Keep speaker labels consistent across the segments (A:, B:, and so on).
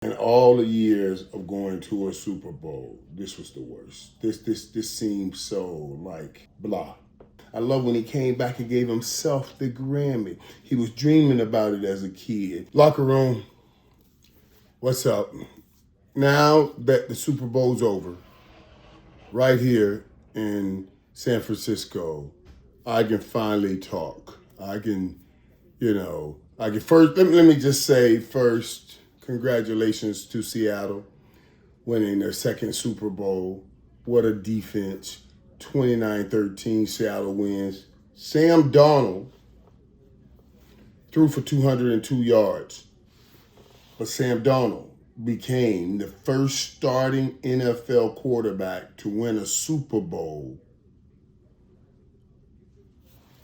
A: And all the years of going to a Super Bowl, this was the worst. This seemed so like blah. I love when he came back and gave himself the Grammy. He was dreaming about it as a kid. Locker room, what's up? Now that the Super Bowl's over, right here in San Francisco, I can finally talk. I can, I can first, let me just say first, congratulations to Seattle winning their second Super Bowl. What a defense. 29-13, Seattle wins. Sam Darnold threw for 202 yards. But Sam Darnold became the first starting NFL quarterback to win a Super Bowl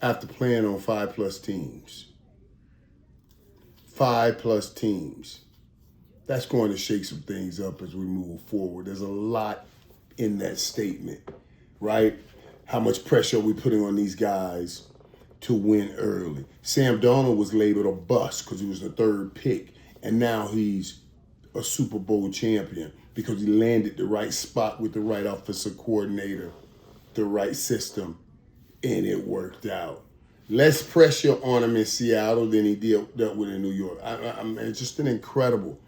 A: after playing on 5+ teams. 5+ teams. That's going to shake some things up as we move forward. There's a lot in that statement, right? How much pressure are we putting on these guys to win early? Sam Darnold was labeled a bust because he was the third pick, and now he's a Super Bowl champion because he landed the right spot with the right offensive coordinator, the right system, and it worked out. Less pressure on him in Seattle than he dealt with in New York. I mean, it's just an incredible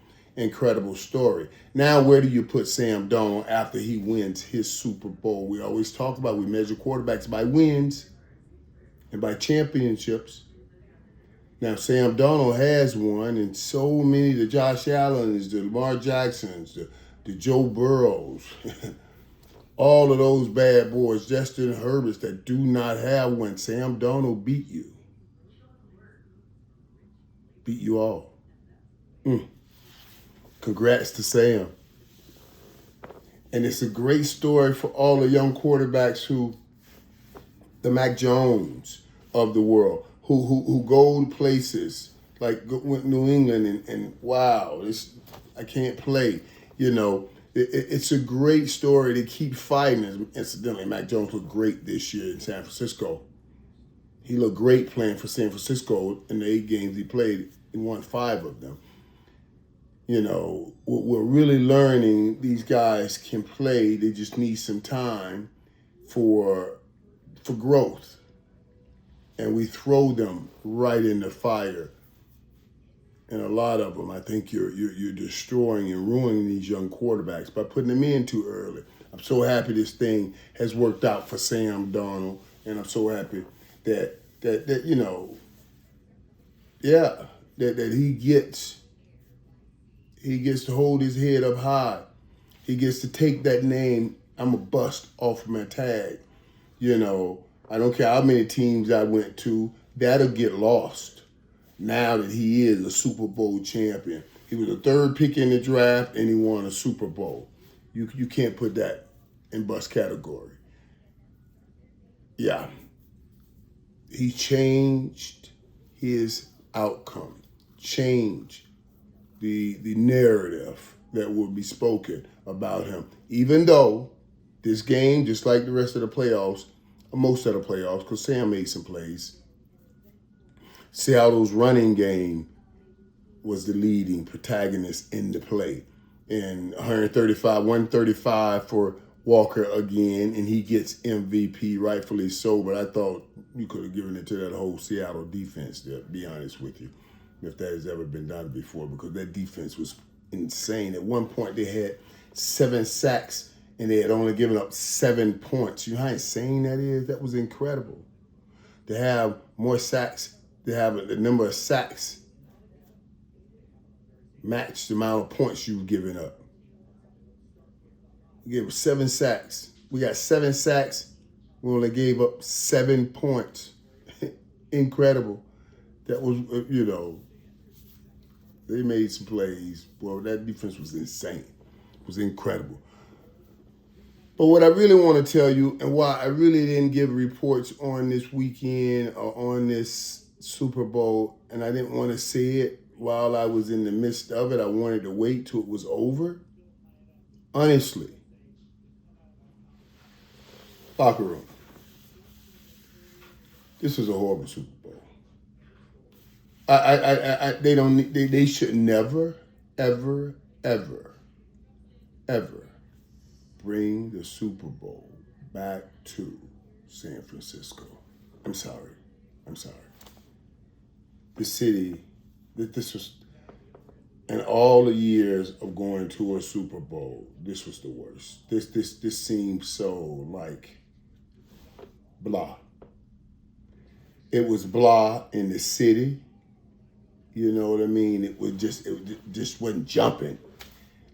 A: story. Now, where do you put Sam Darnold after he wins his Super Bowl? We always talk about we measure quarterbacks by wins and by championships. Now, Sam Darnold has won, and so many, the Josh Allens, the Lamar Jacksons, the Joe Burrows, all of those bad boys, Justin Herberts that do not have one. Sam Darnold beat you. Beat you all. Congrats to Sam. And it's a great story for all the young quarterbacks the Mac Jones of the world, who go to places like New England and wow, I can't play. It's a great story to keep fighting. Incidentally, Mac Jones looked great this year in San Francisco. He looked great playing for San Francisco in the 8 games he played. He won 5 of them. We're really learning these guys can play. They just need some time for growth. And we throw them right in the fire. And a lot of them, I think you're destroying and ruining these young quarterbacks by putting them in too early. I'm so happy this thing has worked out for Sam Darnold, and I'm so happy that he gets to hold his head up high. He gets to take that name, I'm a bust, off my tag. I don't care how many teams I went to, that'll get lost now that he is a Super Bowl champion. He was the 3rd pick in the draft, and he won a Super Bowl. You can't put that in bust category. Yeah. He changed his outcome, changed the narrative that will be spoken about him. Even though this game, just like the rest of the playoffs, or most of the playoffs, because Sam made some plays, Seattle's running game was the leading protagonist in the play. And 135 for Walker again, and he gets MVP, rightfully so, but I thought you could have given it to that whole Seattle defense, to be honest with you, if that has ever been done before, because that defense was insane. At one point, they had 7 sacks, and they had only given up 7 points. You know how insane that is? That was incredible. To have more sacks, to have the number of sacks match the amount of points you've given up. We gave 7 sacks. We got 7 sacks. We only gave up 7 points. Incredible. That was, they made some plays. Well, that defense was insane. It was incredible. But what I really want to tell you, and why I really didn't give reports on this weekend or on this Super Bowl, and I didn't want to say it while I was in the midst of it. I wanted to wait till it was over. Honestly, locker room. This is a horrible Super Bowl. They should never, ever, ever, ever bring the Super Bowl back to San Francisco. I'm sorry. The city, this was, in all the years of going to a Super Bowl, this was the worst. This seemed so like blah. It was blah in the city. You know what I mean? It just wasn't jumping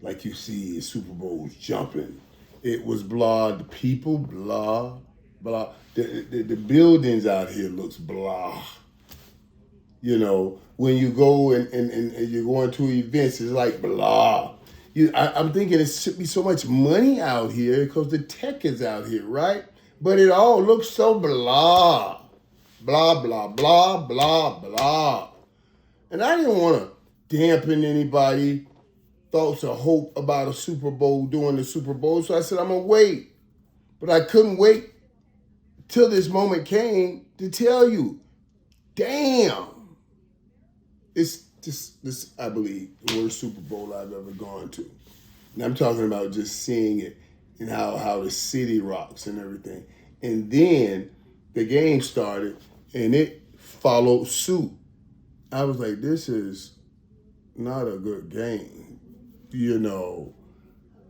A: like you see Super Bowls jumping. It was blah. The people, blah, blah. The buildings out here looks blah. You know, when you go and you're going to events, it's like blah. I'm thinking it should be so much money out here because the tech is out here, right? But it all looks so blah. Blah, blah, blah, blah, blah. And I didn't want to dampen anybody thoughts or hope about a Super Bowl during the Super Bowl. So I said, I'm going to wait. But I couldn't wait till this moment came to tell you, damn. It's this, I believe, the worst Super Bowl I've ever gone to. And I'm talking about just seeing it and how the city rocks and everything. And then the game started and it followed suit. I was like, this is not a good game, you know,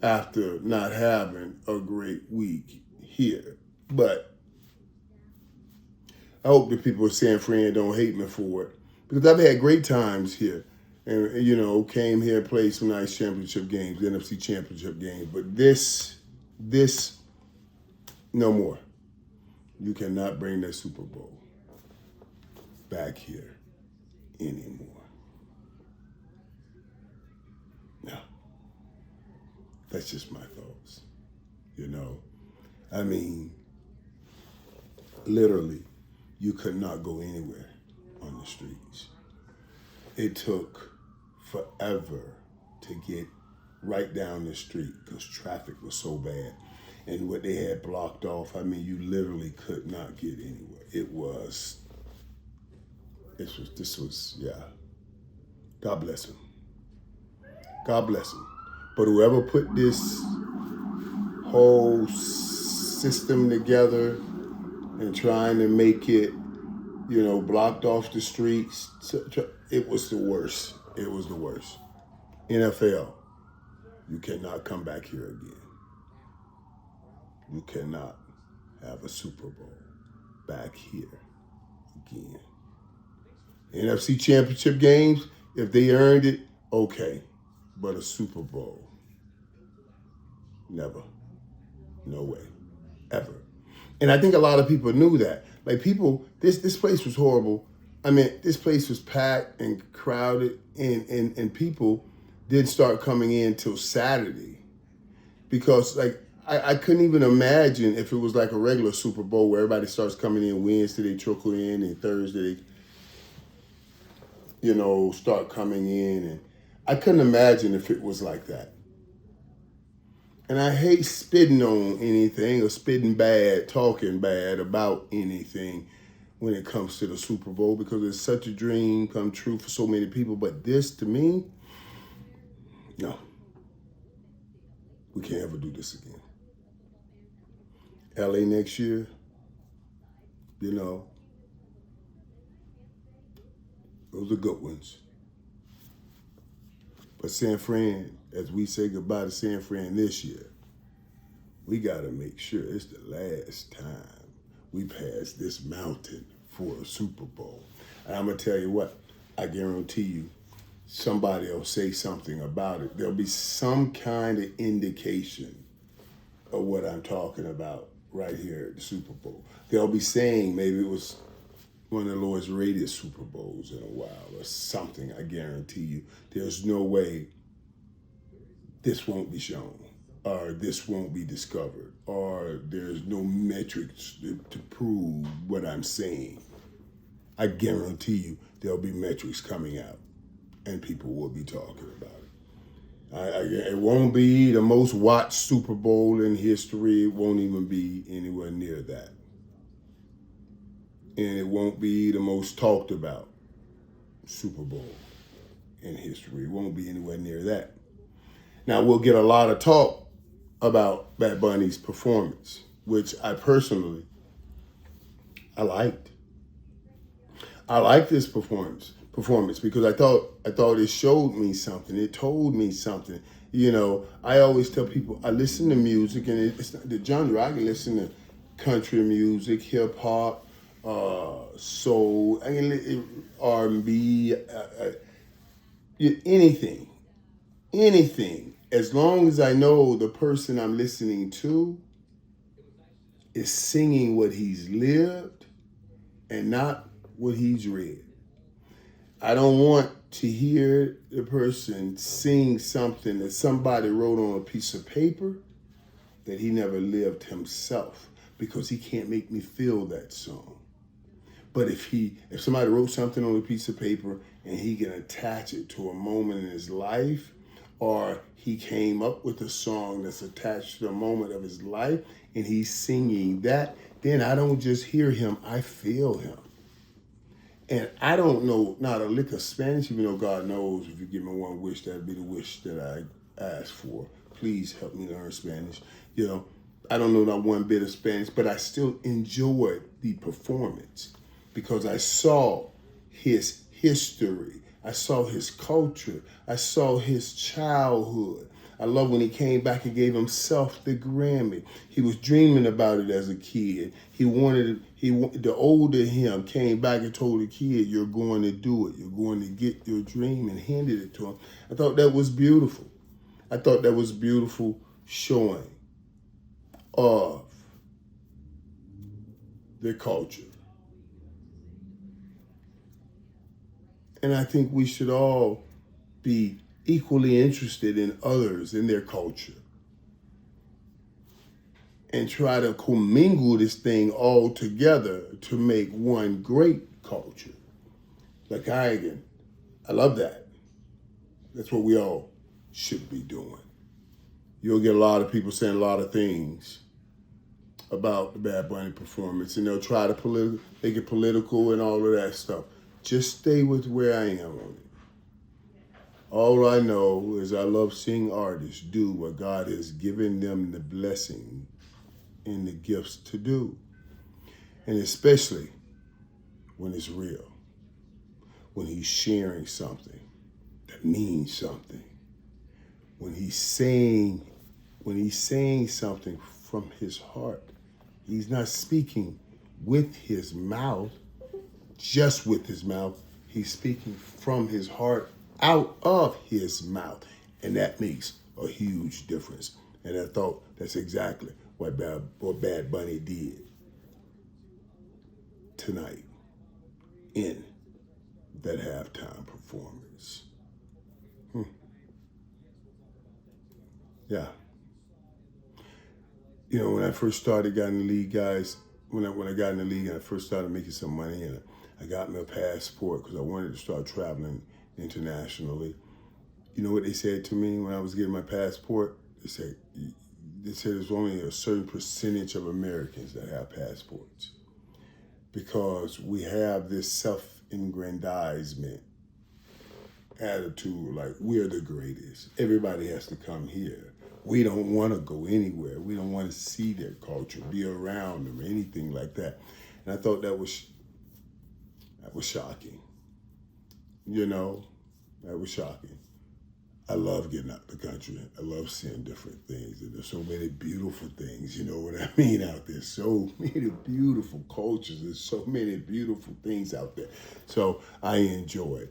A: after not having a great week here. But I hope the people of San Fran don't hate me for it. Because I've had great times here and, you know, came here, played some nice championship games, NFC championship games. But this, no more. You cannot bring that Super Bowl back here anymore. No. That's just my thoughts, you know. I mean, literally, you could not go anywhere on the streets. It took forever to get right down the street because traffic was so bad. And what they had blocked off, I mean, you literally could not get anywhere. This was, yeah. God bless him. God bless him. But whoever put this whole system together and trying to make it, you know, blocked off the streets, it was the worst. It was the worst. NFL, you cannot come back here again. You cannot have a Super Bowl back here again. NFC championship games, if they earned it, okay. But a Super Bowl, never. No way. Ever. And I think a lot of people knew that. Like people, this place was horrible. I mean, this place was packed and crowded and people didn't start coming in till Saturday. Because like I couldn't even imagine if it was like a regular Super Bowl where everybody starts coming in Wednesday, they trickle in, and Thursday, you know, start coming in. And I couldn't imagine if it was like that. And I hate spitting on anything or spitting bad, talking bad about anything when it comes to the Super Bowl because it's such a dream come true for so many people. But this, to me, no. We can't ever do this again. LA next year, you know, those are good ones. But San Fran, as we say goodbye to San Fran this year, we got to make sure it's the last time we pass this mountain for a Super Bowl. And I'm going to tell you what, I guarantee you, somebody will say something about it. There'll be some kind of indication of what I'm talking about right here at the Super Bowl. They'll be saying maybe it was one of the lowest rated Super Bowls in a while or something. I guarantee you there's no way this won't be shown or this won't be discovered or there's no metrics to prove what I'm saying. I guarantee you there'll be metrics coming out and people will be talking about it. It won't be the most watched Super Bowl in history. It won't even be anywhere near that. And it won't be the most talked about Super Bowl in history. It won't be anywhere near that. Now we'll get a lot of talk about Bad Bunny's performance, which I personally I liked. I liked this performance because I thought it showed me something. It told me something. I always tell people I listen to music, and it's not the genre. I can listen to country music, hip hop, soul, R&B, anything, anything. As long as I know the person I'm listening to is singing what he's lived and not what he's read. I don't want to hear the person sing something that somebody wrote on a piece of paper that he never lived himself, because he can't make me feel that song. But if somebody wrote something on a piece of paper and he can attach it to a moment in his life, or he came up with a song that's attached to a moment of his life and he's singing that, then I don't just hear him, I feel him. And I don't know not a lick of Spanish, even though God knows if you give me one wish, that'd be the wish that I ask for. Please help me learn Spanish. I don't know not one bit of Spanish, but I still enjoyed the performance because I saw his history. I saw his culture. I saw his childhood. I love when he came back and gave himself the Grammy. He was dreaming about it as a kid. The older him came back and told the kid, you're going to do it. You're going to get your dream, and handed it to him. I thought that was beautiful. I thought that was beautiful showing of their culture. And I think we should all be equally interested in others, in their culture, and try to commingle this thing all together to make one great culture. Like I love that. That's what we all should be doing. You'll get a lot of people saying a lot of things about the Bad Bunny performance, and they'll try to make it political and all of that stuff. Just stay with where I am on it. All I know is I love seeing artists do what God has given them the blessing and the gifts to do. And especially when it's real, when he's sharing something that means something, when he's saying something from his heart. He's not speaking with his mouth, just with his mouth. He's speaking from his heart, out of his mouth. And that makes a huge difference. And I thought that's exactly what Bad Bunny did tonight in that halftime performance. Yeah. When I first started got in the league, guys, when I got in the league and I first started making some money, and I got me a passport because I wanted to start traveling internationally. You know what they said to me when I was getting my passport? They said there's only a certain percentage of Americans that have passports, because we have this self-aggrandizement attitude, like we're the greatest. Everybody has to come here. We don't want to go anywhere. We don't want to see their culture, be around them, anything like that. And I thought that was shocking. That was shocking. I love getting out the country. I love seeing different things. And there's so many beautiful things, you know what I mean, out there. So many beautiful cultures. There's so many beautiful things out there. So I enjoyed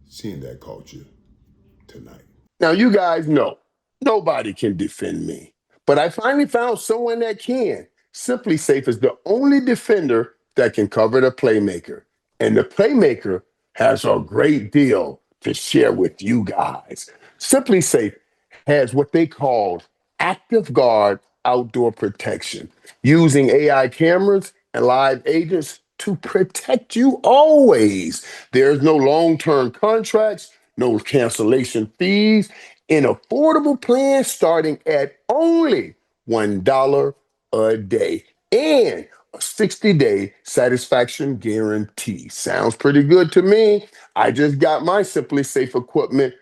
A: seeing that culture tonight. Now, you guys know nobody can defend me, but I finally found someone that can. Simply Safe is the only defender that can cover the playmaker. And the playmaker has a great deal to share with you guys. Simply Safe has what they call active guard outdoor protection, using AI cameras and live agents to protect you always. There's no long-term contracts, no cancellation fees, an affordable plan starting at only $1 a day, and a 60-day satisfaction guarantee. Sounds pretty good to me. I just got my Simply Safe equipment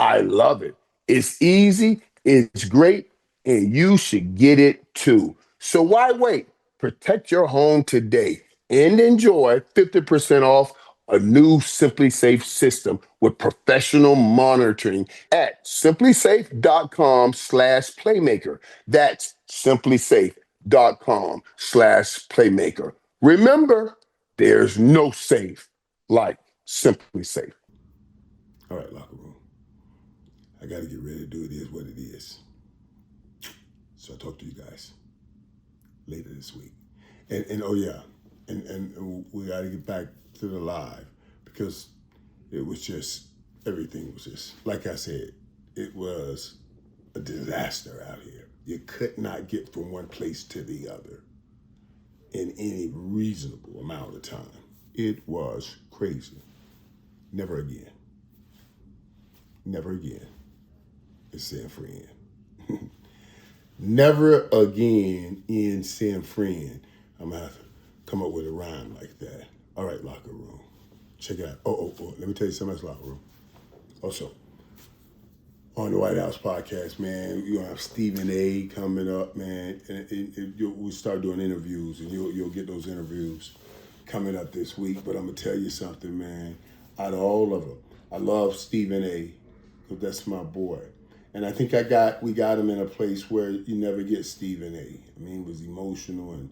A: I love it. It's easy, it's great, and you should get it too. So why wait? Protect your home today and enjoy 50% off a new Simply Safe system with professional monitoring at simplysafe.com/playmaker. That's simplysafe.com/playmaker. Remember, there's no safe like Simply Safe. All right, locker room. I got to get ready to do it is what it is. So I'll talk to you guys later this week. And oh yeah, and we got to get back to the live because it was just, everything was just, like I said, it was a disaster out here. You could not get from one place to the other in any reasonable amount of time. It was crazy. Never again. Never again. It's San Fran. Never again in San Fran. I'm going to have to come up with a rhyme like that. All right, locker room. Check it out. Oh. Let me tell you something else, locker room. Also, on the White House podcast, man, you're going to have Stephen A. coming up, man. And we'll start doing interviews, and you'll get those interviews coming up this week. But I'm going to tell you something, man. Out of all of them, I love Stephen A. because that's my boy. And I think we got him in a place where you never get Stephen A. I mean, he was emotional and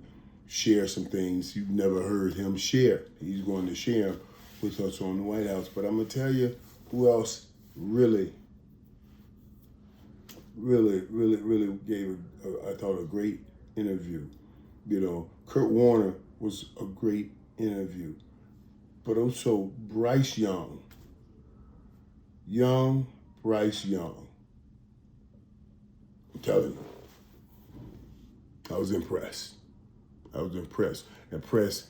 A: share some things you've never heard him share. He's going to share with us on the White House. But I'm going to tell you who else really gave, I thought, a great interview. You know, Kurt Warner was a great interview. But also Bryce Young. Bryce Young. I'm telling you, I was impressed. Impressed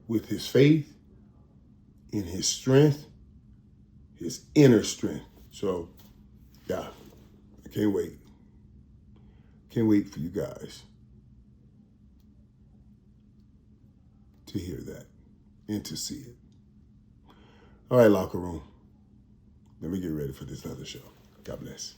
A: with his faith, in his strength, his inner strength. So, yeah, I can't wait. Can't wait for you guys to hear that and to see it. All right, locker room. Let me get ready for this other show. God bless.